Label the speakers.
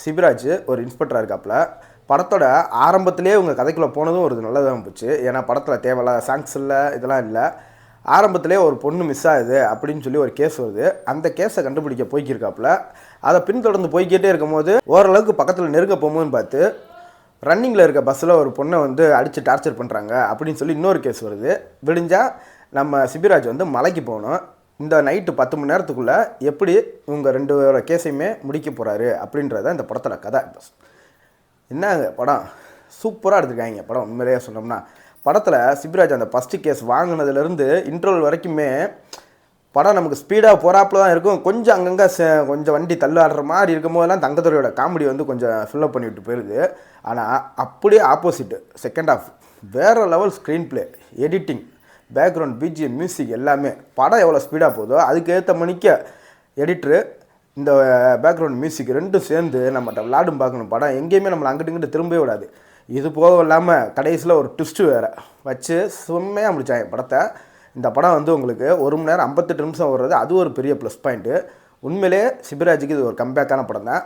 Speaker 1: சிபிராஜ் ஒரு இன்ஸ்பெக்டராக இருக்காப்புல. படத்தோட ஆரம்பத்திலே உங்கள் கதைக்குள்ளே போனதும் ஒரு நல்லதாக போச்சு. ஏன்னா படத்தில் தேவையில்லாத சாங்ஸ் இல்லை, இதெல்லாம் இல்லை. ஆரம்பத்திலே ஒரு பொண்ணு மிஸ் ஆகுது அப்படின்னு சொல்லி ஒரு கேஸ் வருது. அந்த கேஸை கண்டுபிடிக்க போய்க்கிருக்காப்புல. அதை பின்தொடர்ந்து போய்கிட்டே இருக்கும்போது ஓரளவுக்கு பக்கத்தில் நெருங்க போகும்போதுன்னு பார்த்து ரன்னிங்கில் இருக்க பஸ்ஸில் ஒரு பொண்ணை வந்து அடித்து டார்ச்சர் பண்ணுறாங்க அப்படின்னு சொல்லி இன்னொரு கேஸ் வருது. விடிஞ்சால் நம்ம சிபிராஜ் வந்து மலைக்கு போகணும். இந்த நைட்டு 10 மணி நேரத்துக்குள்ளே எப்படி உங்கள் 2 கேஸையுமே முடிக்க போகிறாரு அப்படின்றத இந்த படத்தோட கதை. என்னங்க படம் சூப்பராக எடுத்துருக்காங்க. படம் உண்மையிலேயே சொன்னோம்னா படத்தில் சிபிராஜ் அந்த ஃபஸ்ட்டு கேஸ் வாங்கினதுலேருந்து இன்டர்வல் வரைக்குமே படம் நமக்கு ஸ்பீடாக போகிறாப்புல தான் இருக்கும். கொஞ்சம் அங்கங்கே கொஞ்சம் வண்டி தள்ளாடுற மாதிரி இருக்கும் போதெல்லாம் தங்கத்துறையோட காமெடி வந்து கொஞ்சம் ஃபில்லப் பண்ணிவிட்டு போயிடுது. ஆனால் அப்படியே ஆப்போசிட்டு செகண்ட் ஹாஃப் வேறு level screen play, editing, background, BGM, music எல்லாமே. படம் எவ்வளோ ஸ்பீடாக போதோ அதுக்கேற்ற மணிக்க எடிட்ரு இந்த பேக்ரவுண்ட் மியூசிக் ரெண்டும் சேர்ந்து நம்மகிட்ட விளாடும் பார்க்கணும். படம் எங்கேயுமே நம்மளை அங்கிட்டு இங்கிட்டு திரும்பவே விடாது. இது போக இல்லாமல் கடைசியில் ஒரு ட்விஸ்ட்டு வேறு வச்சு செம்மையாக முடித்தாங்க படத்தை. இந்த படம் வந்து உங்களுக்கு 1 மணி நேரம் 58 நிமிஷம் வர்றது அது ஒரு பெரிய ப்ளஸ் பாயிண்ட்டு. உண்மையிலே சிபிராஜுக்கு இது ஒரு கம்பேக்கான படம் தான்.